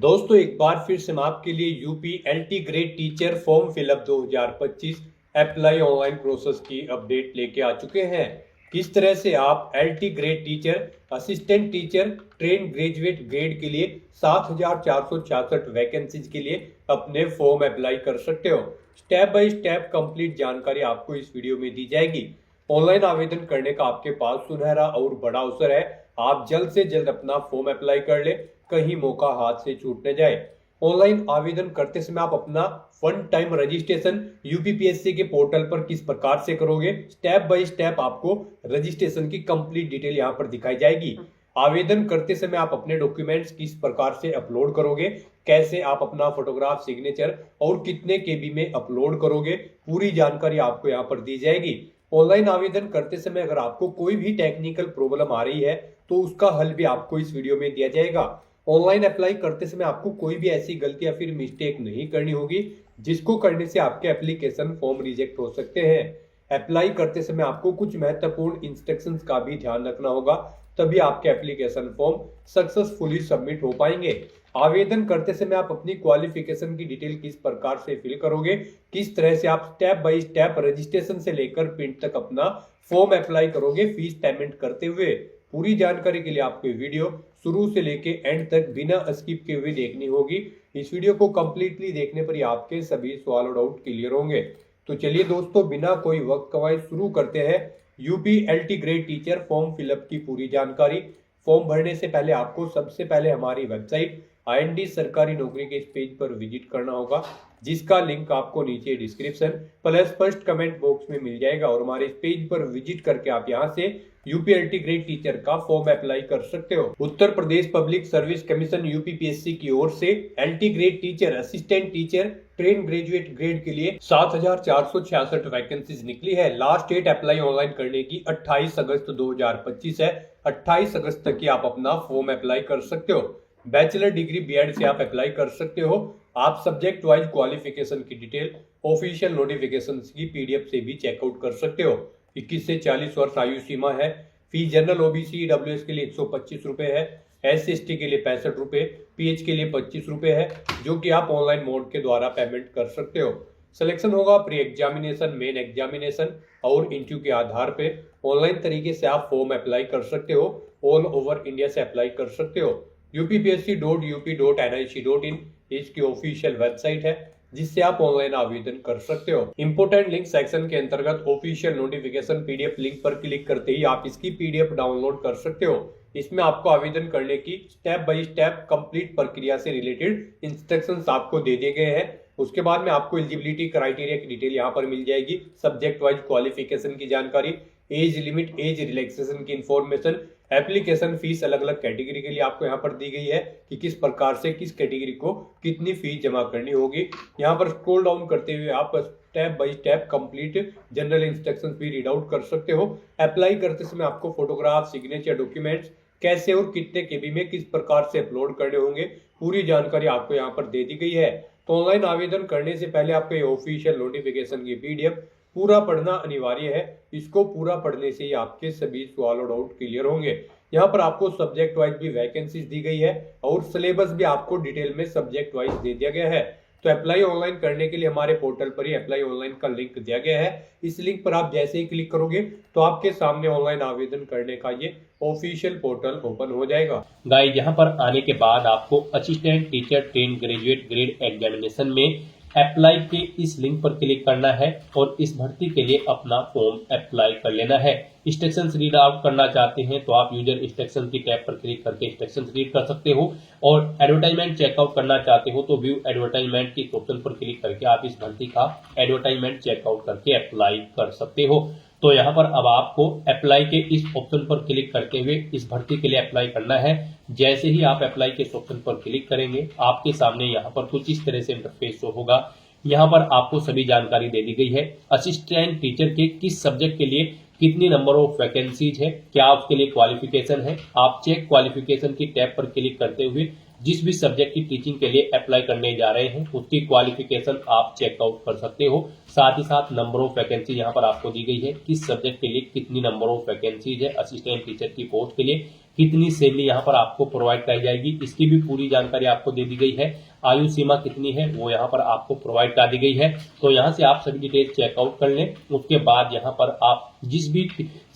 दोस्तों एक बार फिर से मैं आपके लिए UP LT grade teacher form fill up 2025 apply online process की अपडेट लेके आ चुके हैं। किस तरह से आप LT grade teacher, assistant teacher, trained graduate grade के लिए 7,466 वैकेंसीज के लिए अपने फॉर्म अप्लाई कर सकते हो। स्टेप बाय स्टेप कंप्लीट जानकारी आपको इस वीडियो में दी जाएगी। ऑनलाइन आवेदन करने का आपके पास सुनहरा और बड़ा अवसर है। आप जल्द से जल्द अपना फॉर्म अप्लाई कर ले, कहीं मौका हाथ से छूट न जाए। ऑनलाइन आवेदन करते समय आप अपना वन टाइम रजिस्ट्रेशन यूपीपीएससी के पोर्टल पर किस प्रकार से करोगे, स्टेप बाय स्टेप आपको रजिस्ट्रेशन की कंप्लीट डिटेल यहां पर दिखाई जाएगी। आवेदन करते समय आप अपने डॉक्यूमेंट्स किस प्रकार से अपलोड करोगे, कैसे आप अपना फोटोग्राफ, सिग्नेचर और कितने केबी में अपलोड करोगे, पूरी जानकारी आपको यहाँ पर दी जाएगी। ऑनलाइन आवेदन करते समय अगर आपको कोई भी टेक्निकल प्रॉब्लम आ रही है तो उसका हल भी आपको इस वीडियो में दिया जाएगा। ऑनलाइन अप्लाई करते समय आपको कोई भी ऐसी गलती या फिर मिस्टेक नहीं करनी होगी जिसको करने से आपके एप्लीकेशन फॉर्म रिजेक्ट हो सकते हैं। अप्लाई करते समय आपको कुछ महत्वपूर्ण इंस्ट्रक्शंस का भी ध्यान रखना होगा, तभी आपके एप्लीकेशन फॉर्म सक्सेसफुली सबमिट हो पाएंगे। आवेदन करते समय आप अपनी क्वालिफिकेशन की डिटेल किस प्रकार से फिल करोगे, किस तरह से आप स्टेप बाय स्टेप रजिस्ट्रेशन से लेकर प्रिंट तक अपना फॉर्म अप्लाई करोगे फीस पेमेंट करते हुए, पूरी जानकारी के लिए आपको वीडियो शुरू से लेके एंड तक बिना स्किप किए हुए देखनी होगी। इस वीडियो को कंप्लीटली देखने पर ही आपके सभी सवाल और डाउट क्लियर होंगे। तो चलिए दोस्तों, बिना कोई वक्त गवाए शुरू करते हैं UP LT grade teacher form fill up की पूरी जानकारी। फॉर्म भरने से पहले आपको सबसे पहले हमारी वेबसाइट IND सरकारी नौकरी के इस पेज पर विजिट करना होगा, जिसका लिंक आपको नीचे description plus first comment box में मिल जाएगा। और हमारे इस पेज पर विजिट करके आप यहां से यूपीएलटी ग्रेड टीचर का फॉर्म अप्लाई कर सकते हो। उत्तर Pradesh public service commission UPPSC की ओर से LT grade teacher, assistant teacher, trained graduate grade के लिए 7,466 वैकेंसीज निकली है। लास्ट डेट अप्लाई ऑनलाइन करने की 28 अगस्त 2025 है। 28 अगस्त तक की आप अपना फॉर्म अप्लाई कर सकते हो। बैचलर डिग्री बीएड से आप अप्लाई कर सकते हो। आप सब्जेक्ट वाइज क्वालिफिकेशन की डिटेल ऑफिशियल नोटिफिकेशन की पीडीएफ से भी चेकआउट कर सकते हो। 21 से 40 वर्ष आयु सीमा है। फीस जनरल ओबीसी ईडब्ल्यूएस के लिए 125 रुपए है, SC/ST के लिए 65 रुपए, PH के लिए 25 रुपए है, जो कि आप ऑनलाइन मोड के द्वारा पेमेंट कर सकते हो। सिलेक्शन होगा प्री एग्जामिनेशन, मेन एग्जामिनेशन और इंटरव्यू के आधार पे। ऑनलाइन तरीके से आप फॉर्म अप्लाई कर सकते हो। ऑल ओवर इंडिया से अप्लाई कर सकते हो। upsc.up.nic.in इसकी ऑफिशियल वेबसाइट है, जिससे आप ऑनलाइन आवेदन कर सकते हो। इंपोर्टेंट लिंक सेक्शन के अंतर्गत ऑफिशियल नोटिफिकेशन पीडीएफ लिंक पर क्लिक करते ही आप इसकी पीडीएफ डाउनलोड कर सकते हो। इसमें आपको आवेदन करने की स्टेप बाय स्टेप कंप्लीट प्रक्रिया से रिलेटेड इंस्ट्रक्शंस आपको दे दिए गए हैं। उसके बाद में आपको एलिजिबिलिटी क्राइटेरिया की डिटेल यहाँ पर मिल जाएगी, सब्जेक्ट वाइज क्वालिफिकेशन की जानकारी, एज लिमिट, एज रिलैक्सेशन की इंफॉर्मेशन, एप्लीकेशन फीस अलग अलग कैटेगरी के लिए आपको यहाँ पर दी गई है कि किस प्रकार से किस कैटेगरी को कितनी फीस जमा करनी होगी। यहाँ पर स्क्रॉल डाउन करते हुए आप step by step complete general instructions भी रीड आउट कर सकते हो। अप्लाई करते समय आपको फोटोग्राफ, सिग्नेचर, डॉक्यूमेंट्स कैसे और कितने केबी में किस प्रकार से अपलोड करने होंगे, पूरी जानकारी आपको यहाँ पर दे दी गई है। तो ऑनलाइन आवेदन करने से पहले आपको ये ऑफिशियल नोटिफिकेशन की पीडीएफ पूरा पढ़ना अनिवार्य है। इसको पूरा पढ़ने से ही आपके सभी सवाल और डाउट क्लियर होंगे। यहाँ पर आपको सब्जेक्ट वाइज भी वैकेंसीज दी गई है और सिलेबस भी आपको डिटेल में सब्जेक्ट वाइज दे दिया गया है। तो अप्लाई ऑनलाइन करने के लिए हमारे पोर्टल पर ही अप्लाई ऑनलाइन का लिंक दिया गया है। इस लिंक पर आप जैसे ही क्लिक करोगे तो आपके सामने ऑनलाइन आवेदन करने का ये ऑफिशियल पोर्टल ओपन हो जाएगा। गाइस, यहाँ पर आने के बाद आपको assistant teacher trained graduate grade examination में अप्लाई के इस लिंक पर क्लिक करना है और इस भर्ती के लिए अपना फॉर्म अप्लाई कर लेना है। इंस्ट्रक्शंस रीड आउट करना चाहते हैं तो आप यूजर इंस्ट्रक्शन की टैब पर क्लिक करके इंस्ट्रक्शंस रीड कर सकते हो, और एडवर्टाइजमेंट चेकआउट करना चाहते हो तो व्यू एडवर्टाइजमेंट की ऑप्शन पर क्लिक करके आप इस भर्ती का एडवर्टाइजमेंट चेकआउट करके अप्लाई कर सकते हो। तो यहाँ पर अब आपको अप्लाई के इस ऑप्शन पर क्लिक करते हुए इस भर्ती के लिए अप्लाई करना है। जैसे ही आप अप्लाई के इस ऑप्शन पर क्लिक करेंगे, आपके सामने यहाँ पर कुछ इस तरह से इंटरफेस शो होगा। यहाँ पर आपको सभी जानकारी दे दी गई है। असिस्टेंट टीचर के किस सब्जेक्ट के लिए कितनी नंबर ऑफ वैकेंसीज है, क्या उसके लिए क्वालिफिकेशन है। आप चेक क्वालिफिकेशन की टैब पर क्लिक करते हुए जिस भी सब्जेक्ट की टीचिंग के लिए अप्लाई करने जा रहे हैं उसकी क्वालिफिकेशन आप चेकआउट कर सकते हो। साथ ही साथ नंबर ऑफ वैकेंसी यहाँ पर आपको दी गई है, किस सब्जेक्ट के लिए कितनी नंबर ऑफ वैकेंसीज है असिस्टेंट टीचर की पोस्ट के लिए, कितनी सैलरी यहाँ पर आपको प्रोवाइड कराई जाएगी, इसकी भी पूरी जानकारी आपको दे दी गई है। आयु सीमा कितनी है वो यहाँ पर आपको प्रोवाइड करा दी गई है। तो यहाँ से आप सभी डिटेल चेकआउट कर लें। उसके बाद यहाँ पर आप जिस भी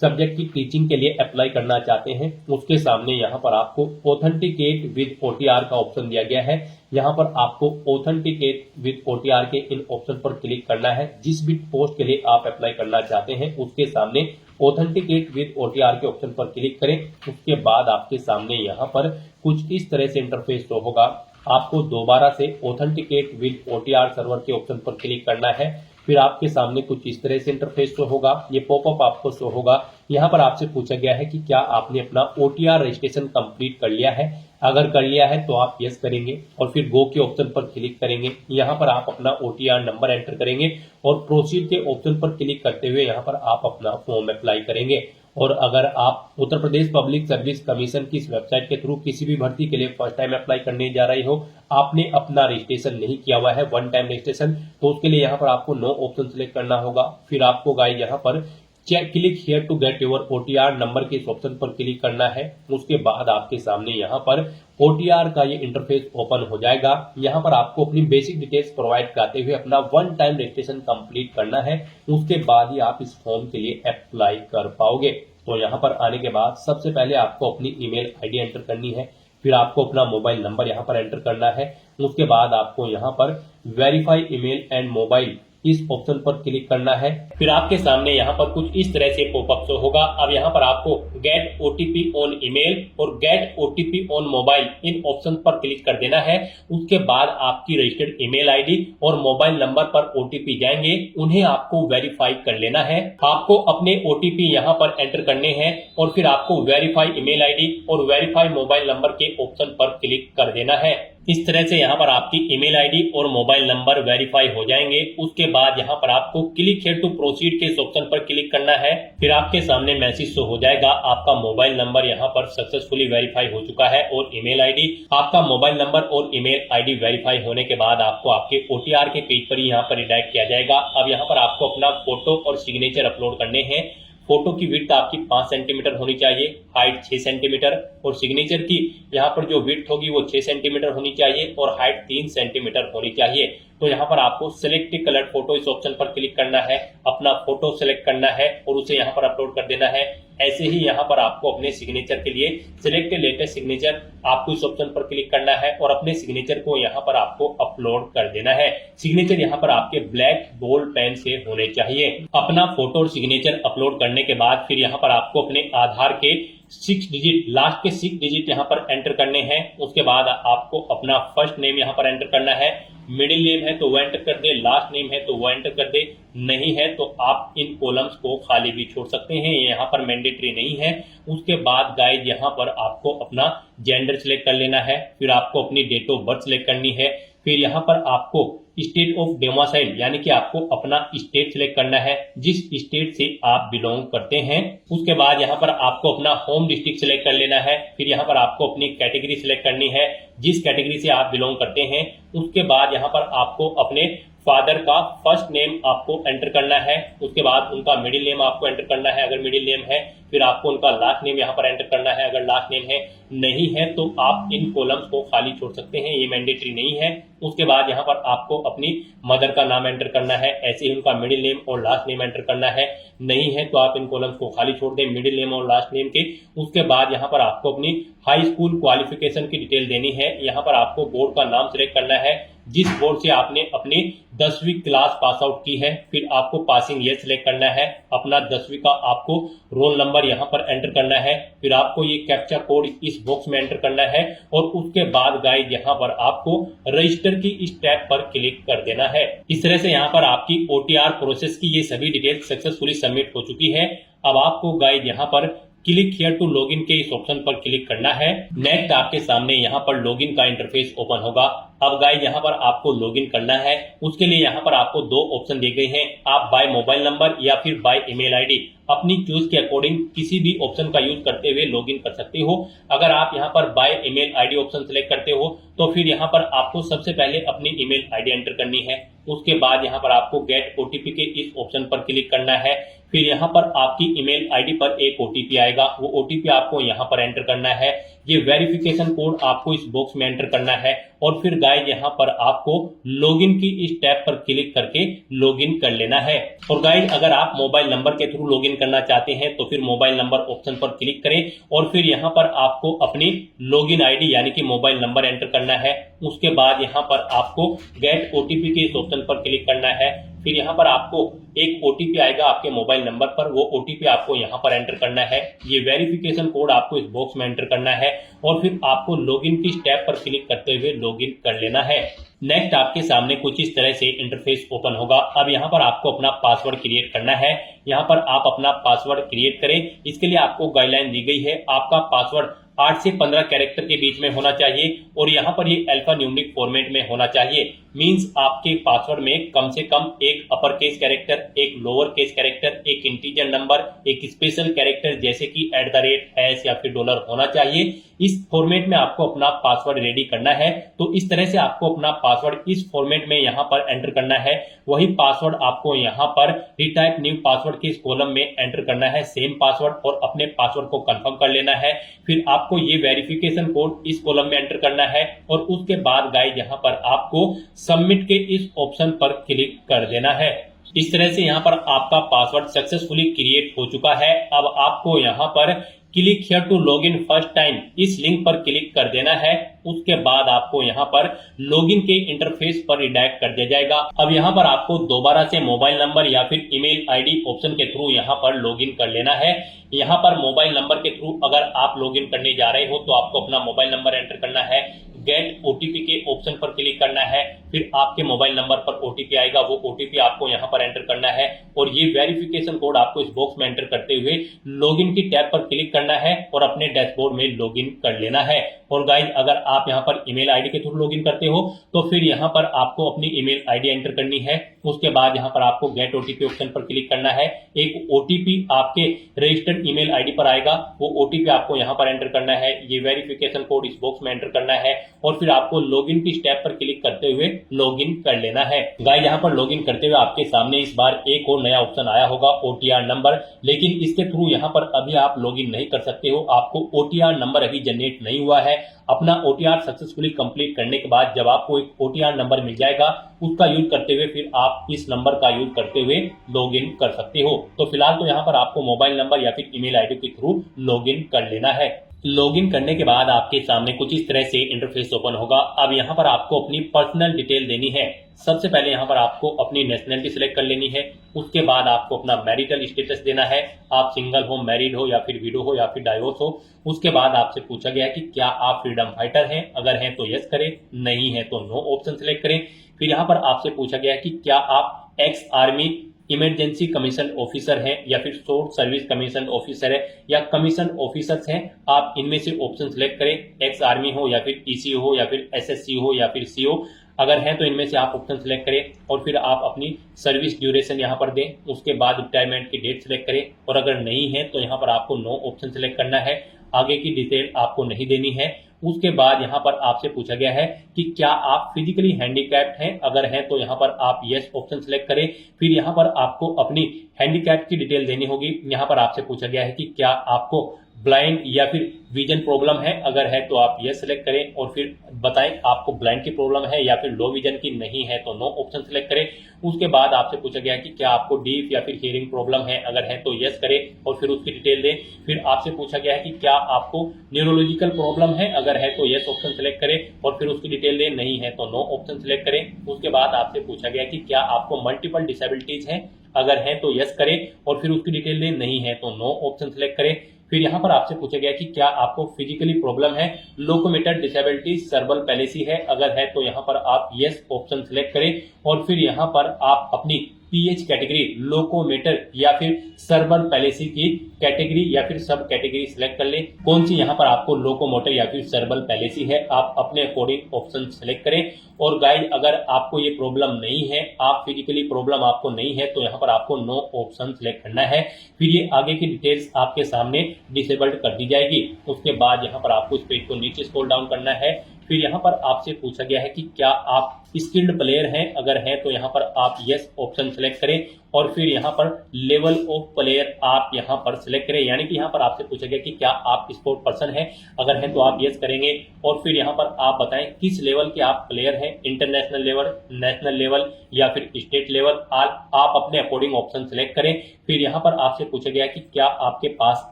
सब्जेक्ट की टीचिंग के लिए अप्लाई करना चाहते हैं उसके सामने यहाँ पर आपको ऑथेंटिकेट विद OTR का ऑप्शन दिया गया है। यहाँ पर आपको ऑथेंटिकेट विद OTR के इन ऑप्शन पर क्लिक करना है। जिस भी पोस्ट के लिए आप अप्लाई करना चाहते हैं उसके सामने ऑथेंटिकेट विद OTR के ऑप्शन पर क्लिक करें। उसके बाद आपके सामने यहाँ पर कुछ इस तरह से इंटरफेस शो होगा। आपको दोबारा से ऑथेंटिकेट विद OTR सर्वर के ऑप्शन पर क्लिक करना है। फिर आपके सामने कुछ इस तरह से इंटरफेस शो होगा। ये पॉपअप आपको शो होगा। यहाँ पर आपसे पूछा गया है कि क्या आपने अपना OTR रजिस्ट्रेशन कंप्लीट कर लिया है। अगर कर लिया है तो आप यस करेंगे और फिर गो के ऑप्शन पर क्लिक करेंगे। यहाँ पर आप अपना OTR नंबर एंटर करेंगे और प्रोसीड के ऑप्शन पर क्लिक करते हुए यहाँ पर आप अपना फॉर्म अप्लाई करेंगे। और अगर आप Uttar Pradesh public service commission की इस वेबसाइट के थ्रू किसी भी भर्ती के लिए फर्स्ट टाइम अप्लाई करने जा रहे हो, आपने अपना रजिस्ट्रेशन नहीं किया हुआ है, वन टाइम रजिस्ट्रेशन, तो उसके लिए यहाँ पर आपको नो ऑप्शन सिलेक्ट करना होगा। फिर आपको गाइस यहाँ पर click here to get your OTR number के इस ऑप्शन पर क्लिक करना है। उसके बाद आपके सामने यहाँ पर OTR का ये इंटरफेस ओपन हो जाएगा। यहाँ पर आपको अपनी बेसिक डिटेल्स प्रोवाइड कराते हुए अपना वन टाइम रजिस्ट्रेशन कंप्लीट करना है। उसके बाद ही आप इस फॉर्म के लिए अप्लाई कर पाओगे। तो यहाँ पर आने के बाद सबसे पहले आपको अपनी ईमेल आईडी एंटर करनी है। फिर आपको अपना मोबाइल नंबर यहाँ पर एंटर करना है। उसके बाद आपको यहाँ पर वेरीफाई ईमेल एंड मोबाइल इस ऑप्शन पर क्लिक करना है। फिर आपके सामने यहाँ पर कुछ इस तरह से पॉपअप शो होगा। अब यहाँ पर आपको गेट OTP ऑन ईमेल और गेट OTP ऑन मोबाइल इन ऑप्शन पर क्लिक कर देना है। उसके बाद आपकी रजिस्टर्ड ईमेल आईडी और मोबाइल नंबर पर OTP जाएंगे, उन्हें आपको वेरीफाई कर लेना है। आपको अपने OTP यहाँ पर एंटर करने हैं और फिर आपको वेरीफाई ईमेल आईडी और वेरीफाई मोबाइल नंबर के ऑप्शन पर क्लिक कर देना है। इस तरह से यहाँ पर आपकी ईमेल आईडी और मोबाइल नंबर वेरीफाई हो जाएंगे। उसके बाद यहाँ पर आपको क्लिक हियर टू प्रोसीड के इस ऑप्शन पर क्लिक करना है। फिर आपके सामने मैसेज शो हो जाएगा, आपका मोबाइल नंबर यहाँ पर सक्सेसफुली वेरीफाई हो चुका है और ईमेल आईडी। आपका मोबाइल नंबर और ईमेल आईडी वेरीफाई होने के बाद आपको आपके OTR के पेज पर यहाँ पर रिडायरेक्ट किया जाएगा। अब यहाँ पर आपको अपना फोटो और सिग्नेचर अपलोड करने हैं। फोटो की विड्थ आपकी 5 सेंटीमीटर होनी चाहिए, हाइट 6 सेंटीमीटर और सिग्नेचर की यहाँ पर जो विड्थ होगी वो 6 सेंटीमीटर होनी चाहिए और हाइट 3 सेंटीमीटर होनी चाहिए। तो यहाँ पर आपको सिलेक्ट कलर फोटो इस ऑप्शन पर क्लिक करना है, अपना फोटो सिलेक्ट करना है और उसे यहाँ पर अपलोड कर देना है। ऐसे ही यहाँ पर आपको अपने सिग्नेचर के लिए सिलेक्ट लेटेस्ट सिग्नेचर आपको इस ऑप्शन पर क्लिक करना है और अपने सिग्नेचर को यहाँ पर आपको अपलोड कर देना है। सिग्नेचर यहाँ पर आपके ब्लैक बोल्ड पेन से होने चाहिए। अपना फोटो और सिग्नेचर अपलोड करने के बाद फिर यहाँ पर आपको अपने आधार के 6 डिजिट लास्ट के 6 डिजिट यहाँ पर एंटर करने हैं। उसके बाद आपको अपना फर्स्ट नेम यहाँ पर एंटर करना है। मिडिल नेम है तो वो एंटर कर दे, लास्ट नेम है तो वो एंटर कर दे, नहीं है तो आप इन कॉलम्स को खाली भी छोड़ सकते हैं, यहाँ पर मैंडेटरी नहीं है। उसके बाद गाइस यहाँ पर आपको अपना जेंडर सिलेक्ट कर लेना है। फिर आपको अपनी डेट ऑफ बर्थ सिलेक्ट करनी है। फिर यहाँ पर आपको स्टेट ऑफ डोमिसाइल यानी कि आपको अपना स्टेट सिलेक्ट करना है, जिस स्टेट से आप बिलोंग करते हैं। उसके बाद यहाँ पर आपको अपना होम डिस्ट्रिक्ट सिलेक्ट कर लेना है। फिर यहाँ पर आपको अपनी कैटेगरी सिलेक्ट करनी है, जिस कैटेगरी से आप बिलोंग करते हैं। उसके बाद यहाँ पर आपको अपने फादर का फर्स्ट नेम आपको एंटर करना है। उसके बाद उनका मिडिल नेम आपको एंटर करना है अगर मिडिल नेम है। फिर आपको उनका लास्ट नेम यहाँ पर एंटर करना है अगर लास्ट नेम है। नहीं है तो आप इन कॉलम्स को खाली छोड़ सकते हैं, ये मैंडेटरी नहीं है। उसके बाद यहाँ पर आपको अपनी मदर का नाम एंटर करना है, ऐसे ही उनका मिडिल नेम और लास्ट नेम एंटर करना है। नहीं है तो आप इन कॉलम्स को खाली छोड़ दें मिडिल नेम और लास्ट नेम के। उसके बाद यहाँ पर आपको अपनी हाई स्कूल क्वालिफिकेशन की डिटेल देनी है। यहाँ पर आपको बोर्ड का नाम सिलेक्ट करना है, जिस बोर्ड से आपने अपनी 10वीं क्लास पास आउट की है। फिर आपको पासिंग ईयर सिलेक्ट करना है, अपना 10वीं का आपको रोल नंबर यहाँ पर एंटर करना है। फिर आपको ये कैप्चा कोड इस बॉक्स में एंटर करना है और उसके बाद गाइस यहाँ पर आपको रजिस्टर की इस टैब पर क्लिक कर देना है। इस तरह से यहाँ पर आपकी OTR प्रोसेस की ये सभी डिटेल सक्सेसफुली सबमिट हो चुकी है। अब आपको गाइस यहाँ पर क्लिक हियर टू लॉगिन के इस ऑप्शन पर क्लिक करना है। नेक्स्ट आपके सामने यहाँ पर लॉगिन का इंटरफेस ओपन होगा। अब गाइस यहाँ पर आपको लॉगिन करना है। उसके लिए यहाँ पर आपको दो ऑप्शन दिए गए हैं, आप बाय मोबाइल नंबर या फिर बाय ईमेल आईडी अपनी चूज के अकॉर्डिंग किसी भी ऑप्शन का यूज करते हुए लॉगिन कर सकते हो। अगर आप यहाँ पर by email ID option select करते हो तो फिर यहाँ पर आपको सबसे पहले अपनी ईमेल आईडी एंटर करनी है। उसके बाद यहाँ पर आपको गेट ओटीपी के इस ऑप्शन पर क्लिक करना है। फिर यहाँ पर आपकी ईमेल आईडी पर एक ओटीपी आएगा, वो ओटीपी आपको यहाँ पर एंटर करना है। ये वेरिफिकेशन कोड आपको इस बॉक्स में एंटर करना है और फिर गाइस यहाँ पर आपको लॉगिन की इस टैब पर क्लिक करके लॉगिन कर लेना है। और गाइस अगर आप मोबाइल नंबर के थ्रू लॉगिन करना चाहते हैं तो फिर मोबाइल नंबर ऑप्शन पर क्लिक करें और फिर यहाँ पर आपको अपनी लॉगिन आईडी यानी कि मोबाइल नंबर एंटर करना है। उसके बाद यहाँ पर आपको गेट ओटीपी के इस ऑप्शन पर क्लिक करना है। फिर यहाँ पर आपको एक ओटीपी आएगा आपके मोबाइल नंबर पर, वो ओटीपी आपको यहाँ पर एंटर करना है। ये वेरिफिकेशन कोड आपको इस बॉक्स में एंटर करना है और फिर आपको लॉगिन की टैब पर क्लिक करते हुए लॉगिन कर लेना है। नेक्स्ट आपके सामने कुछ इस तरह से इंटरफेस ओपन होगा। अब यहाँ पर आपको अपना पासवर्ड क्रिएट करना है। यहाँ पर आप अपना पासवर्ड क्रिएट करें। इसके लिए आपको गाइडलाइन दी गई है, आपका पासवर्ड 8 से 15 कैरेक्टर के बीच में होना चाहिए और यहाँ पर ये अल्फा न्यूमेरिक फॉर्मेट में होना चाहिए। मींस आपके पासवर्ड में कम से कम एक अपर केस कैरेक्टर, एक लोअर केस कैरेक्टर, एक इंटीजर नंबर, एक स्पेशल कैरेक्टर जैसे कि @ या फिर डॉलर होना चाहिए। इस फॉर्मेट में आपको अपना पासवर्ड रेडी करना है। तो इस तरह से आपको अपना पासवर्ड इस फॉर्मेट में यहाँ पर एंटर करना है। वही पासवर्ड आपको यहाँ पर रिटाइप न्यू पासवर्ड के इस कॉलम में एंटर करना है, सेम पासवर्ड, और अपने पासवर्ड को कंफर्म कर लेना है। फिर आपको ये वेरिफिकेशन कोड इस कॉलम में एंटर करना है और उसके बाद गाइस यहाँ पर आपको सबमिट के इस ऑप्शन पर क्लिक कर देना है। इस तरह से यहाँ पर आपका पासवर्ड सक्सेसफुली क्रिएट हो चुका है। अब आपको यहाँ पर click here to login first time इस लिंक पर क्लिक कर देना है। उसके बाद आपको यहाँ पर लॉगिन के इंटरफेस पर रिडायरेक्ट कर दिया जाएगा। अब यहाँ पर आपको दोबारा से मोबाइल नंबर या फिर ईमेल आईडी ऑप्शन के थ्रू यहाँ पर लॉगिन कर लेना है। यहाँ पर मोबाइल नंबर के थ्रू अगर आप लॉगिन करने जा रहे हो तो आपको अपना मोबाइल नंबर एंटर करना है, गेट ओटीपी के ऑप्शन पर क्लिक करना है। फिर आपके मोबाइल नंबर पर ओटीपी आएगा, वो ओटीपी आपको यहाँ पर एंटर करना है और ये वेरिफिकेशन कोड आपको इस बॉक्स में एंटर करते हुए लॉगिन की टैब पर क्लिक करना है और अपने डैशबोर्ड में लॉगिन कर लेना है। और गाइस अगर आप यहाँ पर ईमेल आईडी के थ्रू लॉगिन करते हो तो फिर यहाँ पर आपको अपनी ईमेल आईडी एंटर करनी है। उसके बाद यहाँ पर आपको गेट ओटीपी ऑप्शन पर क्लिक करना है। एक ओटीपी आपके रजिस्टर्ड ईमेल आईडी पर आएगा, वो ओटीपी आपको यहाँ पर एंटर करना है। ये वेरिफिकेशन कोड इस बॉक्स में एंटर करना है और फिर आपको लॉगिन की स्टेप पर क्लिक करते हुए लॉगिन कर लेना है। गाइस यहाँ पर लॉगिन करते हुए आपके सामने इस बार एक और नया ऑप्शन आया होगा, ओटीआर नंबर, लेकिन इसके थ्रू यहाँ पर अभी आप लॉगिन नहीं कर सकते हो। आपको ओटीआर नंबर अभी जनरेट नहीं हुआ है। अपना ओटीआर सक्सेसफुली कंप्लीट करने के बाद जब आपको एक ओटीआर नंबर मिल जाएगा उसका यूज करते हुए फिर आप इस नंबर का यूज करते हुए लॉगिन कर सकते हो। तो फिलहाल तो यहाँ पर आपको मोबाइल नंबर या फिर ईमेल आईडी के थ्रू लॉगिन कर लेना है। लॉगिन करने के बाद आपके सामने कुछ इस तरह से इंटरफेस ओपन होगा। अब यहाँ पर आपको अपनी पर्सनल डिटेल देनी है। सबसे पहले यहाँ पर आपको अपनी नेशनलिटी सिलेक्ट कर लेनी है। उसके बाद आपको अपना मैरिटल स्टेटस देना है, आप सिंगल हो, मैरिड हो या फिर विडो हो या फिर डाइवोर्स हो। उसके बाद आपसे पूछा गया है कि क्या आप फ्रीडम फाइटर हैं, अगर हैं तो यस करें, नहीं है तो नो ऑप्शन सिलेक्ट करें। फिर यहाँ पर आपसे पूछा गया है कि क्या आप ex army emergency commission officer हैं या फिर शॉर्ट सर्विस कमीशन ऑफिसर है या कमीशन ऑफिसर्स हैं, आप इनमें से ऑप्शन सिलेक्ट करें। एक्स आर्मी हो या फिर ईसीओ हो या फिर एसएससी हो या फिर सीओ, अगर हैं तो इनमें से आप ऑप्शन सिलेक्ट करें और फिर आप अपनी सर्विस ड्यूरेशन यहाँ पर दें। उसके बाद रिटायरमेंट की डेट सिलेक्ट करें और अगर नहीं है तो यहाँ पर आपको नो ऑप्शन सिलेक्ट करना है। आगे की डिटेल आपको नहीं देनी है। उसके बाद यहाँ पर आपसे पूछा गया है कि क्या आप फिजिकली हैंडीकैप्ड हैं, अगर हैं तो यहाँ पर आप यस ऑप्शन सिलेक्ट करें। फिर यहाँ पर आपको अपनी हैंडीकैप की डिटेल देनी होगी। यहाँ पर आपसे पूछा गया है कि क्या आपको ब्लाइंड या फिर विजन प्रॉब्लम है, अगर है तो आप यस सिलेक्ट करें और फिर बताएं आपको ब्लाइंड की प्रॉब्लम है या फिर लो विजन की, नहीं है तो नो ऑप्शन सिलेक्ट करें। उसके बाद आपसे पूछा गया है कि क्या आपको डीफ या फिर हियरिंग प्रॉब्लम है, अगर है तो यस करें और फिर उसकी डिटेल दें। फिर आपसे पूछा गया है कि क्या आपको न्यूरोलॉजिकल प्रॉब्लम है, अगर है तो यस ऑप्शन सिलेक्ट करें और फिर उसकी डिटेल दें, नहीं है तो नो ऑप्शन सिलेक्ट करें। उसके बाद आपसे पूछा गया है कि क्या आपको मल्टीपल डिसेबिलिटीज हैं, अगर है तो यस करें और फिर उसकी डिटेल दें, नहीं है तो नो ऑप्शन सिलेक्ट करें। फिर यहाँ पर आपसे पूछा गया कि क्या आपको फिजिकली प्रॉब्लम है, लोकोमोटर डिसेबिलिटी, सर्बल पैलेसी है, अगर है तो यहाँ पर आप यस ऑप्शन सिलेक्ट करें और फिर यहाँ पर आप अपनी पीएच कैटेगरी, लोकोमेटर या फिर सर्बल पैलेसी की कैटेगरी या फिर सब कैटेगरी सिलेक्ट कर लें। कौन सी यहाँ पर आपको लोकोमोटर या फिर सर्बल पैलेसी है, आप अपने अकॉर्डिंग ऑप्शन सेलेक्ट करें। और गाइस, अगर आपको ये प्रॉब्लम नहीं है, आप फिजिकली प्रॉब्लम आपको नहीं है, तो यहाँ पर आपको नो ऑप्शन सेलेक्ट करना है। फिर ये आगे की डिटेल्स आपके सामने डिसेबल्ड कर दी जाएगी। उसके बाद यहाँ पर आपको इस पेज को नीचे स्क्रॉल डाउन करना है। फिर यहाँ पर आपसे पूछा गया है कि क्या आप स्किल्ड प्लेयर हैं, अगर हैं तो यहाँ पर आप यस ऑप्शन सेलेक्ट करें। और फिर यहाँ पर लेवल ऑफ प्लेयर आप यहाँ पर सिलेक्ट करें, यानी कि यहाँ पर आपसे पूछा गया कि क्या आप स्पोर्ट पर्सन हैं, अगर हैं तो आप यस करेंगे। और फिर यहाँ पर आप बताएं किस लेवल के आप प्लेयर हैं, इंटरनेशनल लेवल, नेशनल लेवल या फिर स्टेट लेवल, आप अपने अकॉर्डिंग ऑप्शन सिलेक्ट करें। फिर यहाँ पर आपसे पूछा गया कि क्या आपके पास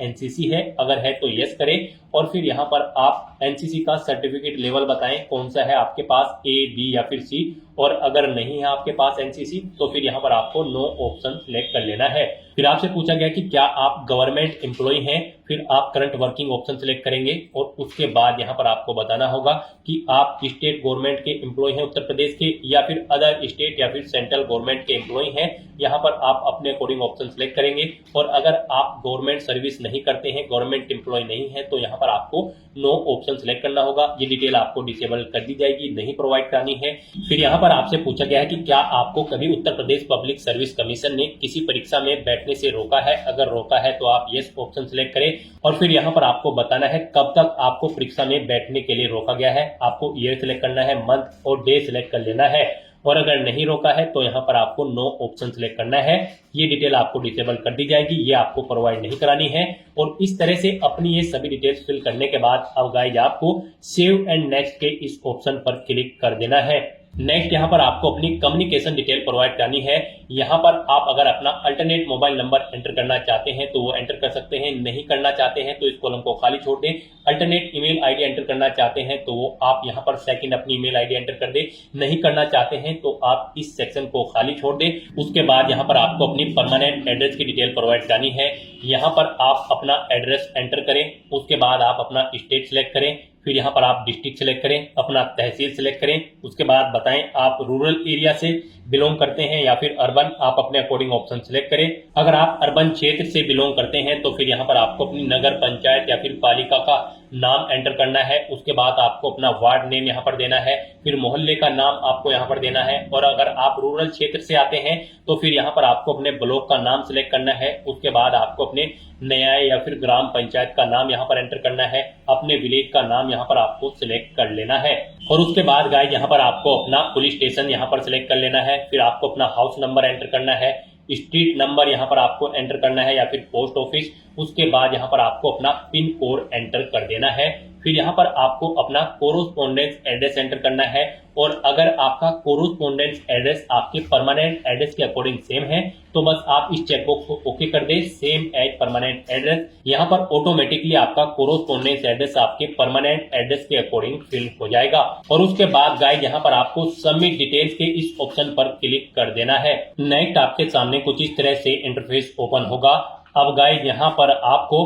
एनसीसी है, अगर है तो यस करें। और फिर यहाँ पर आप एनसीसी का सर्टिफिकेट लेवल बताएं कौन सा है आपके पास, ए, बी या फिर सी। और अगर नहीं है आपके पास एनसीसी तो फिर यहाँ पर आपको नो ऑप्शन सिलेक्ट कर लेना है। फिर आपसे पूछा गया कि क्या आप गवर्नमेंट एम्प्लॉय हैं, फिर आप करंट वर्किंग ऑप्शन सिलेक्ट करेंगे। और उसके बाद यहाँ पर आपको बताना होगा कि आप स्टेट गवर्नमेंट के एम्प्लॉय हैं उत्तर प्रदेश के, या फिर अदर स्टेट या फिर सेंट्रल गवर्नमेंट के एम्प्लॉय हैं। यहाँ पर आप अपने अकॉर्डिंग ऑप्शन सिलेक्ट करेंगे। और अगर आप गवर्नमेंट सर्विस नहीं करते हैं, गवर्नमेंट एम्प्लॉय नहीं है, तो यहाँ पर आपको नो ऑप्शन सिलेक्ट करना होगा। ये डिटेल आपको डिसेबल कर दी जाएगी, नहीं प्रोवाइड करानी है। फिर यहाँ पर आपसे पूछा गया है कि क्या आपको कभी उत्तर प्रदेश पब्लिक सर्विस कमीशन ने किसी परीक्षा में बैठने से रोका है, अगर रोका है तो आप यस ऑप्शन सिलेक्ट करें। और फिर यहाँ पर आपको बताना है कब तक आपको परीक्षा में बैठने के लिए रोका गया है, आपको ईयर सिलेक्ट करना है, मंथ और डे सिलेक्ट कर लेना है। और अगर नहीं रोका है तो यहाँ पर आपको नो ऑप्शन सिलेक्ट करना है। ये डिटेल आपको डिसेबल कर दी जाएगी, ये आपको प्रोवाइड नहीं करानी है। और इस तरह से अपनी ये सभी डिटेल्स फिल करने के बाद अब गाइस आपको सेव एंड नेक्स्ट के इस ऑप्शन पर क्लिक कर देना है। नेक्स्ट यहाँ पर आपको अपनी कम्युनिकेशन डिटेल प्रोवाइड करनी है। यहाँ पर आप अगर अपना अल्टरनेट मोबाइल नंबर एंटर करना चाहते हैं तो वो एंटर कर सकते हैं, नहीं करना चाहते हैं तो इस कॉलम को खाली छोड़ दें। अल्टरनेट ईमेल आईडी एंटर करना चाहते हैं तो वो आप यहाँ पर सेकंड अपनी ईमेल आईडी एंटर कर दें, नहीं करना चाहते हैं तो आप इस सेक्शन को खाली छोड़ दें। उसके बाद यहाँ पर आपको अपनी परमानेंट एड्रेस की डिटेल प्रोवाइड करनी है। यहाँ पर आप अपना एड्रेस एंटर करें, उसके बाद आप अपना स्टेट सिलेक्ट करें, फिर यहाँ पर आप डिस्ट्रिक्ट सिलेक्ट करें, अपना तहसील सिलेक्ट करें। उसके बाद बताएं आप रूरल एरिया से बिलोंग करते हैं या फिर अर्बन, आप अपने अकॉर्डिंग ऑप्शन सिलेक्ट करें। अगर आप अर्बन क्षेत्र से बिलोंग करते हैं तो फिर यहाँ पर आपको अपनी नगर पंचायत या फिर पालिका का नाम एंटर करना है। उसके बाद आपको अपना वार्ड नेम यहाँ पर देना है, फिर मोहल्ले का नाम आपको यहाँ पर देना है। और अगर आप रूरल क्षेत्र से आते हैं तो फिर यहाँ पर आपको अपने ब्लॉक का नाम सिलेक्ट करना है। उसके बाद आपको अपने न्याय या फिर ग्राम पंचायत का नाम यहाँ पर एंटर करना है, अपने विलेज का नाम यहाँ पर आपको सिलेक्ट कर लेना है। और उसके बाद गाइस यहाँ पर आपको अपना पुलिस स्टेशन यहाँ पर सिलेक्ट कर लेना है, फिर आपको अपना हाउस नंबर एंटर करना है, स्ट्रीट नंबर यहाँ पर आपको एंटर करना है या फिर पोस्ट ऑफिस। उसके बाद यहाँ पर आपको अपना पिन कोड एंटर कर देना है। फिर यहाँ पर आपको अपना कोरोस्पोंडेंस एड्रेस एंटर करना है। और अगर आपका कोरोस्पोंडेंस एड्रेस आपके परमानेंट एड्रेस के अकॉर्डिंग सेम है तो बस आप इस चेकबॉक्स को ओके कर दें, सेम एज परमानेंट एड्रेस। यहाँ पर ऑटोमेटिकली आपका कोरोस्पोंडेंस एड्रेस आपके परमानेंट एड्रेस के अकॉर्डिंग फिल हो जाएगा। और उसके बाद गाइस यहाँ पर आपको सबमिट डिटेल्स के इस ऑप्शन पर क्लिक कर देना है। नेक्स्ट आपके सामने कुछ इस तरह से इंटरफेस ओपन होगा। अब गाइस यहाँ पर आपको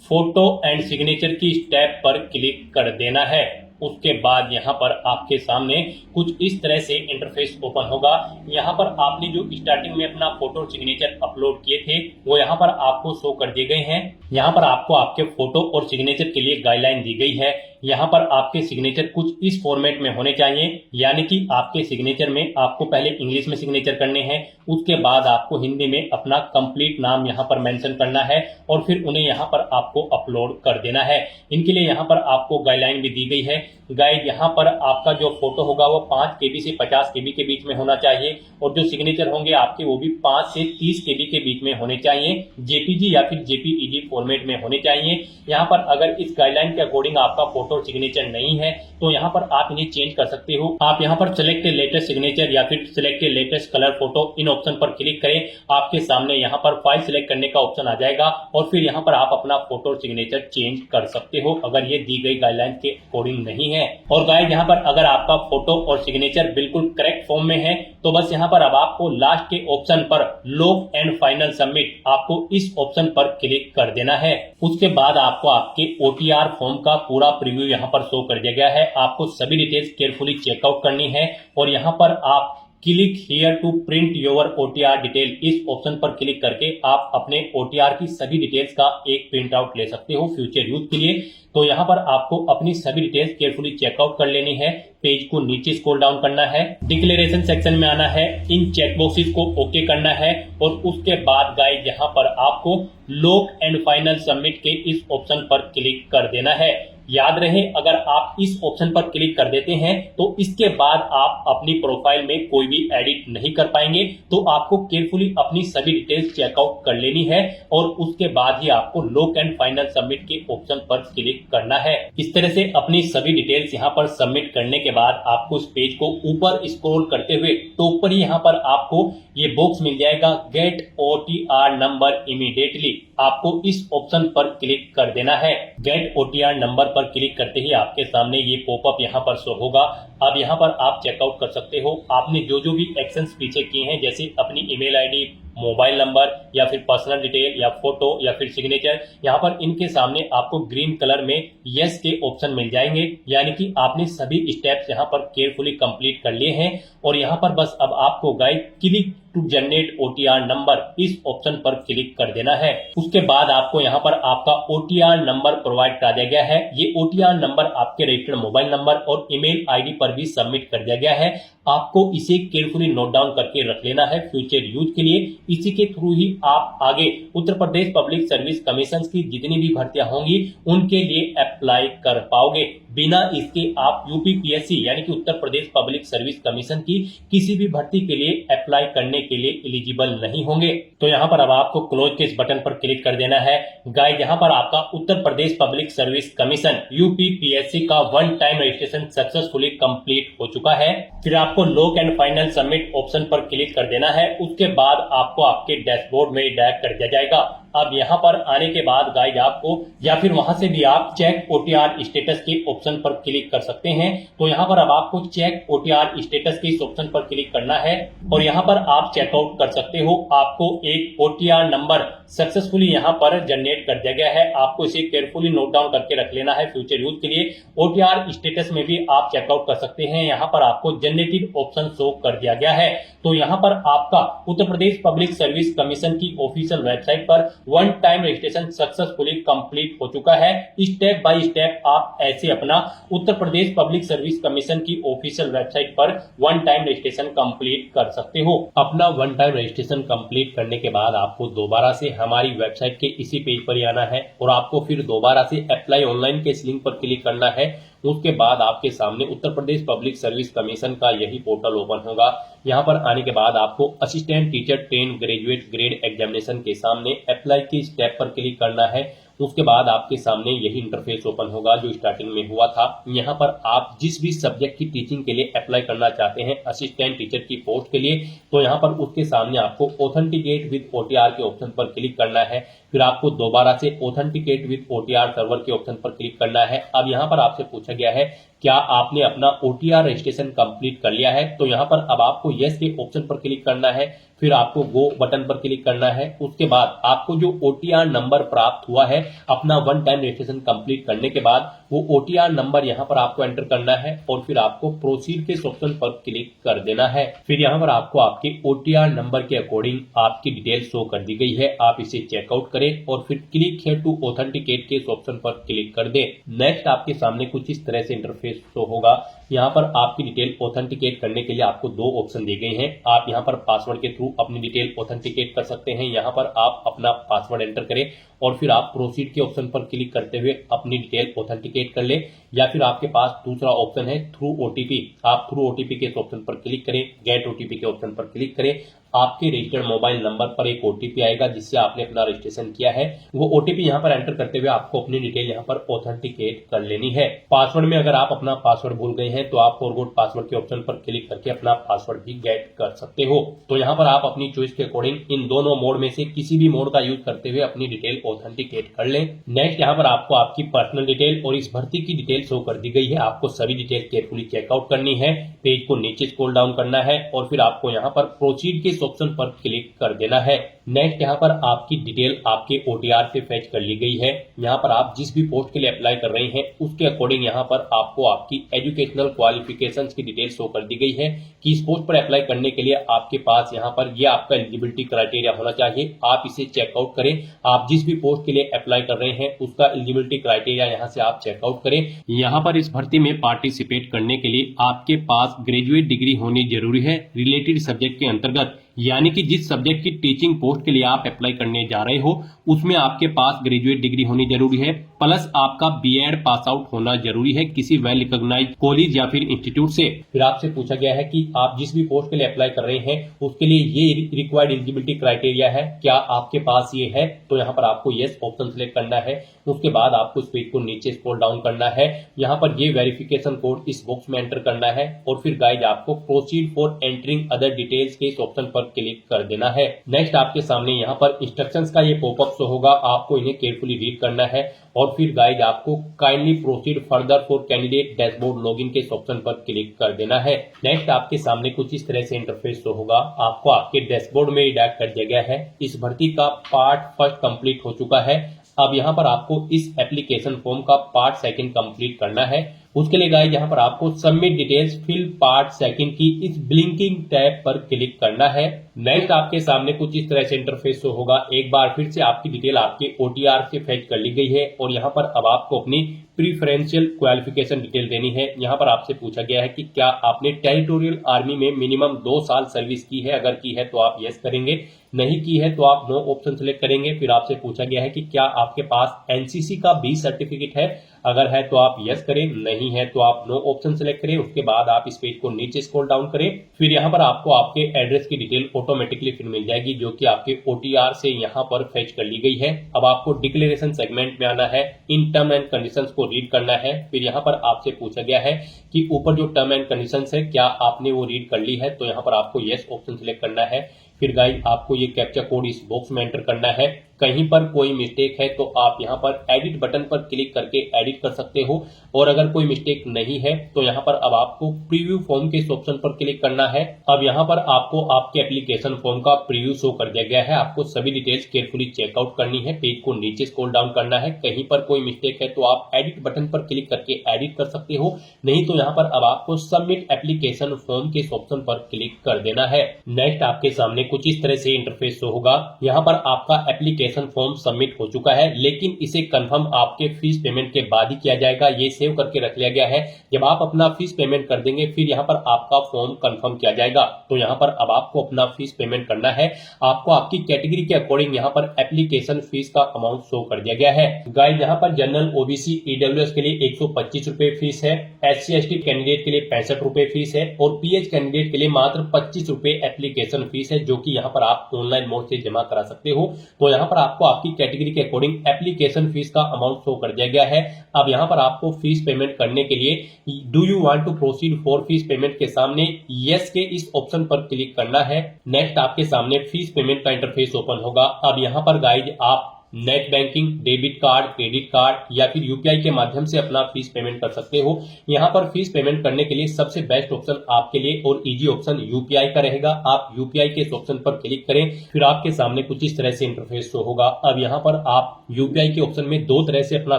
फोटो एंड सिग्नेचर की स्टेप पर क्लिक कर देना है। उसके बाद यहाँ पर आपके सामने कुछ इस तरह से इंटरफेस ओपन होगा। यहाँ पर आपने जो स्टार्टिंग में अपना फोटो और सिग्नेचर अपलोड किए थे वो यहाँ पर आपको शो कर दिए गए हैं। यहाँ पर आपको आपके फोटो और सिग्नेचर के लिए गाइडलाइन दी गई है। यहाँ पर आपके सिग्नेचर कुछ इस फॉर्मेट में होने चाहिए, यानी कि आपके सिग्नेचर में आपको पहले इंग्लिश में सिग्नेचर करने हैं, उसके बाद आपको हिंदी में अपना कंप्लीट नाम यहाँ पर मेंशन करना है और फिर उन्हें यहाँ पर आपको अपलोड कर देना है। इनके लिए यहाँ पर आपको गाइडलाइन भी दी गई है। गाइड यहाँ पर आपका जो फोटो होगा वो 5 KB से 50 KB के बीच में होना चाहिए और जो सिग्नेचर होंगे आपके वो भी 5 से 30 KB के बीच में होने चाहिए, JPG या फिर JPEG फॉर्मेट में होने चाहिए। यहाँ पर अगर इस गाइडलाइन के अकॉर्डिंग आपका फोटो सिग्नेचर नहीं है तो यहाँ पर आप इन्हें चेंज कर सकते हो। आप यहाँ पर सिलेक्ट लेटेस्ट सिग्नेचर या फिर सिलेक्ट लेटेस्ट कलर फोटो इन ऑप्शन पर क्लिक करें। आपके सामने यहाँ पर फाइल सिलेक्ट करने का ऑप्शन आ जाएगा और फिर यहाँ पर आप अपना फोटो और सिग्नेचर चेंज कर सकते हो अगर ये दी गई गाइडलाइन के अकॉर्डिंग नहीं है। और गाइस यहाँ पर अगर आपका फोटो और सिग्नेचर बिल्कुल करेक्ट फॉर्म में है तो बस यहाँ पर अब आपको लास्ट के ऑप्शन पर लॉक एंड फाइनल सबमिट, आपको इस ऑप्शन पर क्लिक कर देना है। उसके बाद आपको आपके OTR फॉर्म का पूरा प्रीव्यू यहाँ पर शो कर दिया गया है। आपको सभी डिटेल्स केयरफुली चेकआउट करनी है और यहाँ पर आप click here to print your OTR detail, इस ऑप्शन पर क्लिक करके आप अपने OTR की सभी डिटेल्स का एक प्रिंट आउट ले सकते हो फ्यूचर यूज के लिए। तो यहाँ पर आपको अपनी सभी डिटेल्स केयरफुली चेकआउट कर लेनी है। पेज को नीचे स्क्रॉल डाउन करना है, डिक्लेरेशन सेक्शन में आना है, इन चेक बॉक्सेस को ओके करना है और उसके बाद गाइस यहाँ पर आपको लॉक एंड फाइनल सबमिट के इस ऑप्शन पर क्लिक कर देना है। याद रहे, अगर आप इस ऑप्शन पर क्लिक कर देते हैं तो इसके बाद आप अपनी प्रोफाइल में कोई भी एडिट नहीं कर पाएंगे। तो आपको केयरफुली अपनी सभी डिटेल्स चेकआउट कर लेनी है और उसके बाद ही आपको लॉक एंड फाइनल सबमिट के ऑप्शन पर क्लिक करना है। इस तरह से अपनी सभी डिटेल्स यहाँ पर सबमिट करने के बाद आपको इस पेज को ऊपर स्क्रॉल करते हुए टॉप पर यहाँ पर आपको ये बॉक्स मिल जाएगा, गेट OTR नंबर इमीडिएटली। आपको इस ऑप्शन पर क्लिक कर देना है। गेट OTR नंबर पर क्लिक करते ही आपके सामने ये पॉपअप यहाँ पर शो होगा। अब यहाँ पर आप चेकआउट कर सकते हो आपने जो जो भी एक्शंस पीछे किए हैं, जैसे अपनी ईमेल आईडी, मोबाइल नंबर या फिर पर्सनल डिटेल या फोटो या फिर सिग्नेचर, यहाँ पर इनके सामने आपको ग्रीन कलर में यस के ऑप्शन मिल जाएंगे। यानी कि आपने सभी स्टेप्स यहाँ पर केयरफुली कंप्लीट कर लिए हैं और यहाँ पर बस अब आपको guys click to generate OTR number, इस ऑप्शन पर क्लिक कर देना है। उसके बाद आपको यहाँ पर आपका OTR नंबर प्रोवाइड कर दिया गया है। ये OTR नंबर आपके रजिस्टर्ड मोबाइल नंबर और ईमेल आईडी पर भी सबमिट कर दिया गया है। आपको इसे केयरफुली नोट डाउन करके रख लेना है फ्यूचर यूज के लिए। इसी के थ्रू ही आप आगे उत्तर प्रदेश पब्लिक सर्विस कमीशन की जितनी भी भर्तियां होंगी उनके लिए अप्लाई कर पाओगे। बिना इसके आप UPPSC यानी कि उत्तर प्रदेश पब्लिक सर्विस कमीशन की किसी भी भर्ती के लिए अप्लाई करने के लिए एलिजिबल नहीं होंगे। तो यहाँ पर अब आपको क्लोज के इस बटन पर क्लिक कर देना है। गाइस, यहाँ पर आपका उत्तर Pradesh public service commission UPPSC का one time registration successfully complete हो चुका है। फिर आपको lock and final submit option पर क्लिक कर देना है। उसके बाद आपको आपके डैशबोर्ड में डायरेक्ट कर दिया जाएगा। अब यहाँ पर आने के बाद गाइस आपको या फिर वहां से भी आप चेक OTR स्टेटस के ऑप्शन पर क्लिक कर सकते हैं। तो यहाँ पर अब आपको चेक OTR स्टेटस के इस ऑप्शन पर क्लिक करना है और यहाँ पर आप चेकआउट कर सकते हो। आपको एक OTR नंबर सक्सेसफुली यहाँ पर जनरेट कर दिया गया है। आपको इसे केयरफुली नोट डाउन करके रख लेना है फ्यूचर यूज के लिए। OTR स्टेटस में भी आप चेकआउट कर सकते हैं। यहाँ पर आपको जनरेटेड ऑप्शन शो कर दिया गया है। तो यहाँ पर आपका उत्तर प्रदेश पब्लिक सर्विस कमीशन की ऑफिशियल वेबसाइट पर one time registration successfully complete हो चुका है। स्टेप बाय स्टेप आप ऐसे अपना उत्तर प्रदेश पब्लिक सर्विस कमीशन की ऑफिशियल वेबसाइट पर वन टाइम रजिस्ट्रेशन कंप्लीट कर सकते हो। अपना वन टाइम रजिस्ट्रेशन कंप्लीट करने के बाद आपको दोबारा से हमारी वेबसाइट के इसी पेज पर ही आना है और आपको फिर दोबारा से अप्लाई ऑनलाइन के इस लिंक पर क्लिक करना है। उसके बाद आपके सामने उत्तर प्रदेश पब्लिक सर्विस कमीशन का यही पोर्टल ओपन होगा। यहाँ पर आने के बाद आपको assistant teacher trained graduate grade examination के सामने अप्लाई की स्टेप पर क्लिक करना है। उसके बाद आपके सामने यही इंटरफेस ओपन होगा जो स्टार्टिंग में हुआ था। यहाँ पर आप जिस भी सब्जेक्ट की टीचिंग के लिए अप्लाई करना चाहते हैं असिस्टेंट टीचर की पोस्ट के लिए, तो यहाँ पर उसके सामने आपको ऑथेंटिकेट विद OTR के ऑप्शन पर क्लिक करना है। फिर आपको दोबारा से ऑथेंटिकेट विद OTR सर्वर के ऑप्शन पर क्लिक करना है। अब यहाँ पर आपसे पूछा गया है क्या आपने अपना OTR रजिस्ट्रेशन कंप्लीट कर लिया है, तो यहाँ पर अब आपको यस के ऑप्शन पर क्लिक करना है। फिर आपको गो बटन पर क्लिक करना है। उसके बाद आपको जो OTR नंबर प्राप्त हुआ है अपना वन टाइम रजिस्ट्रेशन कंप्लीट करने के बाद वो OTR नंबर यहाँ पर आपको एंटर करना है और फिर आपको प्रोसीड के ऑप्शन पर क्लिक कर देना है। फिर यहाँ पर आपको आपके OTR नंबर के अकॉर्डिंग आपकी डिटेल शो कर दी गई है। आप इसे चेकआउट करें और फिर क्लिक हियर टू ऑथेंटिकेट के ऑप्शन पर क्लिक कर दें। नेक्स्ट आपके सामने कुछ इस तरह से इंटरफेस शो होगा। यहाँ पर आपकी डिटेल ऑथेंटिकेट करने के लिए आपको दो ऑप्शन दिए गए हैं। आप यहाँ पर पासवर्ड के थ्रू अपनी डिटेल ऑथेंटिकेट कर सकते हैं। यहाँ पर आप अपना पासवर्ड एंटर करें और फिर आप प्रोसीड के ऑप्शन पर क्लिक करते हुए अपनी डिटेल ऑथेंटिकेट कर ले। या फिर आपके पास दूसरा ऑप्शन है थ्रू OTP। आप थ्रू OTP के ऑप्शन पर क्लिक करें, गेट OTP के ऑप्शन पर क्लिक करें। आपके रजिस्टर्ड मोबाइल नंबर पर एक OTP आएगा जिससे आपने अपना रजिस्ट्रेशन किया है। वो OTP यहाँ पर एंटर करते हुए आपको अपनी डिटेल यहाँ पर ऑथेंटिकेट कर लेनी है। पासवर्ड में अगर आप अपना पासवर्ड भूल गए हैं तो आप फॉरगॉट पासवर्ड के ऑप्शन पर क्लिक करके अपना पासवर्ड भी गेट कर सकते हो। तो यहाँ पर आप अपनी चॉइस के अकॉर्डिंग इन दोनों मोड में से किसी भी मोड का यूज करते हुए अपनी डिटेल ऑथेंटिकेट कर लें। नेक्स्ट यहाँ पर आपको आपकी पर्सनल डिटेल और इस भर्ती की डिटेल शो कर दी गई है। आपको सभी डिटेल केयरफुली चेकआउट करनी है। पेज को नीचे स्क्रॉल डाउन करना है और फिर आपको यहाँ पर प्रोसीड के ऑप्शन पर क्लिक कर देना है। नेक्स्ट यहाँ पर आपकी डिटेल आपके OTR से फैच कर ली गई है। यहाँ पर आप जिस भी पोस्ट के लिए अप्लाई कर रहे हैं उसके अकॉर्डिंग यहाँ पर आपको आपकी एजुकेशनल एजुकेशनल क्वालिफिकेशंस की डिटेल शो कर दी गई है कि इस पोस्ट पर अप्लाई करने के लिए आपके पास यहाँ पर ये आपका एलिजिबिलिटी क्राइटेरिया होना चाहिए। आप इसे चेकआउट करें। आप जिस भी पोस्ट के लिए अप्लाई कर रहे हैं उसका एलिजिबिलिटी क्राइटेरिया यहाँ से आप चेकआउट करें। यहाँ पर इस भर्ती में पार्टिसिपेट करने के लिए आपके पास ग्रेजुएट डिग्री होनी जरूरी है रिलेटेड सब्जेक्ट के अंतर्गत, यानी कि जिस सब्जेक्ट की टीचिंग पोस्ट के लिए आप अप्लाई करने जा रहे हो उसमें आपके पास ग्रेजुएट डिग्री होनी जरूरी है, प्लस आपका बीएड पास आउट होना जरूरी है किसी वेल रिकॉग्नाइज्ड कॉलेज या फिर इंस्टीट्यूट से। फिर आपसे पूछा गया है कि आप जिस भी पोस्ट के लिए अप्लाई कर रहे हैं उसके लिए ये रिक्वायर्ड एलिजिबिलिटी क्राइटेरिया है, क्या आपके पास ये है? तो यहाँ पर आपको यस ऑप्शन सिलेक्ट करना है। उसके बाद आपको इस पेज को नीचे स्क्रॉल डाउन करना है, यहाँ पर ये वेरिफिकेशन कोड इस बॉक्स में एंटर करना है और फिर गाइड आपको proceed for entering other details के इस ऑप्शन पर क्लिक कर देना है। नेक्स्ट आपके सामने यहाँ पर इंस्ट्रक्शंस का ये पॉपअप शो होगा, आपको इन्हें केयरफुली रीड करना है और फिर गाइड आपको kindly proceed further for candidate dashboard login के इस ऑप्शन पर क्लिक कर देना है। नेक्स्ट आपके सामने कुछ इस तरह से इंटरफेस शो होगा, आपको आपके डैशबोर्ड में रिडायरेक्ट कर दिया गया है। इस भर्ती का पार्ट फर्स्ट कंप्लीट हो चुका है। अब यहाँ पर आपको इस एप्लीकेशन फॉर्म का पार्ट सेकंड कंप्लीट करना है। उसके लिए गाइस यहाँ पर आपको submit details fill part second की इस ब्लिंकिंग टैब पर क्लिक करना है। नेक्स्ट आपके सामने कुछ इस तरह से इंटरफेस शो होगा। एक बार फिर से आपकी डिटेल आपके ओटीआर से फेच कर ली गई है और यहाँ पर अब आपको अपनी प्रीफरेंशियल क्वालिफिकेशन डिटेल देनी है। यहाँ पर आपसे पूछा गया है कि क्या आपने टेरिटोरियल आर्मी में मिनिमम 2 साल सर्विस की है, अगर की है तो आप यस करेंगे, नहीं की है तो आप नो ऑप्शन सेलेक्ट करेंगे। फिर आपसे पूछा गया है कि क्या आपके पास एनसीसी का बी सर्टिफिकेट है, अगर है तो आप यस करें, नहीं है तो आप नो ऑप्शन सेलेक्ट करें। उसके बाद आप इस पेज को नीचे स्क्रॉल डाउन करें, फिर यहाँ पर आपको आपके एड्रेस की डिटेल ऑटोमेटिकली फिर मिल जाएगी जो कि आपके ओटीआर से यहाँ पर फेच कर ली गई है। अब आपको डिक्लेरेशन सेगमेंट में आना है, इन टर्म एंड कंडीशंस को रीड करना है। फिर यहाँ पर आपसे पूछा गया है कि ऊपर जो टर्म एंड कंडीशंस है क्या आपने वो रीड कर ली है, तो यहाँ पर आपको यस ऑप्शन सिलेक्ट करना है। फिर गाइस आपको ये कैप्चा कोड इस बॉक्स में एंटर करना है। कहीं पर कोई मिस्टेक है तो आप यहाँ पर एडिट बटन पर क्लिक करके एडिट कर सकते हो और अगर कोई मिस्टेक नहीं है तो यहाँ पर अब आपको प्रीव्यू फॉर्म के इस ऑप्शन पर क्लिक करना है। अब यहाँ पर आपको आपके एप्लीकेशन फॉर्म का प्रीव्यू शो कर दिया गया है। आपको सभी डिटेल्स केयरफुली चेकआउट करनी है, पेज को नीचे स्क्रॉल डाउन करना है। कहीं पर कोई मिस्टेक है तो आप एडिट बटन पर क्लिक करके एडिट कर सकते हो, नहीं तो यहाँ पर अब आपको सबमिट एप्लीकेशन फॉर्म के इस ऑप्शन पर क्लिक कर देना है। नेक्स्ट आपके सामने कुछ इस तरह से इंटरफेस शो होगा। यहाँ पर आपका एप्लीकेशन फॉर्म सबमिट हो चुका है, लेकिन इसे कंफर्म आपके फीस पेमेंट के बाद ही किया जाएगा। ये सेव करके रख लिया गया है, जब आप अपना फीस पेमेंट कर देंगे फिर यहाँ पर आपका फॉर्म कंफर्म किया जाएगा। तो यहाँ पर अब आपको अपना फीस पेमेंट करना है। आपको आपकी कैटेगरी के अकॉर्डिंग यहाँ पर एप्लीकेशन फीस का अमाउंट शो कर दिया गया है। गाइस यहाँ पर जनरल, ओबीसी, ईडब्ल्यूएस के लिए 125 रुपए फीस है, SC/ST कैंडिडेट के लिए 65 रुपए फीस है और PH कैंडिडेट के लिए मात्र 25 रुपए एप्लीकेशन फीस है, जो कि यहाँ पर आप ऑनलाइन मोड से जमा करा सकते हो। तो यहाँ पर आपको आपकी कैटेगरी के अकॉर्डिंग एप्लीकेशन फीस का अमाउंट शो कर दिया गया है। अब यहाँ पर आपको फीस पेमेंट करने के लिए do you want to proceed for fees payment के सामने यस के इस ऑप्शन पर क्लिक करना है। नेक्स्ट आपके सामने फीस पेमेंट का इंटरफेस ओपन होगा। अब यहाँ पर गाइज आप net banking, debit card, credit card या फिर यूपीआई के माध्यम से अपना फीस पेमेंट कर सकते हो। यहाँ पर फीस पेमेंट करने के लिए सबसे बेस्ट ऑप्शन आपके लिए और इजी ऑप्शन यूपीआई का रहेगा। आप यूपीआई के इस ऑप्शन पर क्लिक करें, फिर आपके सामने कुछ इस तरह से इंटरफेस शो होगा। अब यहाँ पर आप यूपीआई के ऑप्शन में 2 तरह से अपना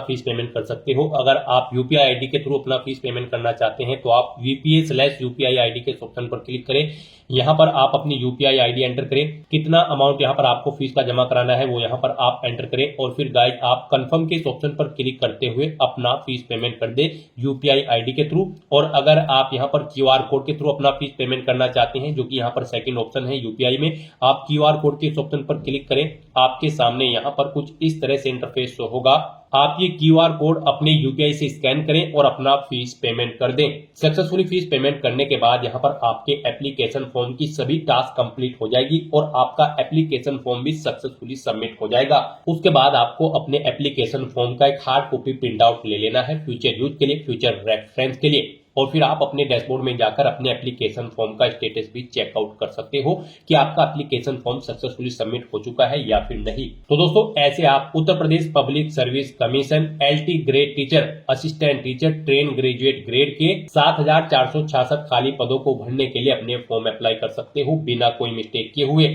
फीस पेमेंट कर सकते हो। अगर आप यूपीआई आईडी के थ्रू अपना फीस पेमेंट करना चाहते हैं तो आप VPA/UPI आईडी के ऑप्शन पर क्लिक करें। यहाँ पर आप अपनी यूपीआई आईडी एंटर करें, कितना अमाउंट यहाँ पर आपको फीस का जमा कराना है वो यहाँ पर आप एंटर करें और फिर गाइस आप कंफर्म के इस ऑप्शन पर क्लिक करते हुए अपना फीस पेमेंट कर दे यूपीआई आईडी के थ्रू। और अगर आप यहाँ पर QR कोड के थ्रू अपना फीस पेमेंट करना चाहते हैं, जो कि यहाँ पर सेकंड ऑप्शन है यूपीआई में, आप QR कोड के इस ऑप्शन पर क्लिक करें। आपके सामने यहाँ पर कुछ इस तरह से इंटरफेस शो होगा। आप ये QR कोड अपने यूपीआई से स्कैन करें और अपना फीस पेमेंट कर दें। सक्सेसफुली फीस पेमेंट करने के बाद यहाँ पर आपके एप्लीकेशन फॉर्म की सभी टास्क कंप्लीट हो जाएगी और आपका एप्लीकेशन फॉर्म भी सक्सेसफुली सबमिट हो जाएगा। उसके बाद आपको अपने एप्लीकेशन फॉर्म का एक हार्ड कॉपी प्रिंट आउट ले लेना है फ्यूचर यूज के लिए, फ्यूचर रेफरेंस के लिए, और फिर आप अपने डैशबोर्ड में जाकर अपने एप्लीकेशन फॉर्म का स्टेटस भी चेकआउट कर सकते हो कि आपका एप्लीकेशन फॉर्म सक्सेसफुली सबमिट हो चुका है या फिर नहीं। तो दोस्तों ऐसे आप Uttar Pradesh public service commission LT grade teacher, assistant teacher, trained graduate grade के 7466 खाली पदों को भरने के लिए अपने फॉर्म अप्लाई कर सकते हो बिना कोई मिस्टेक किए हुए।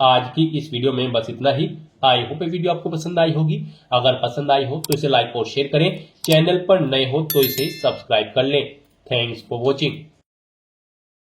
आज की इस वीडियो में बस इतना ही। आई होप ये वीडियो आपको पसंद आई होगी। अगर पसंद आई हो तो इसे लाइक और शेयर करें, चैनल पर नए हो तो इसे सब्सक्राइब कर लें। Thanks for watching.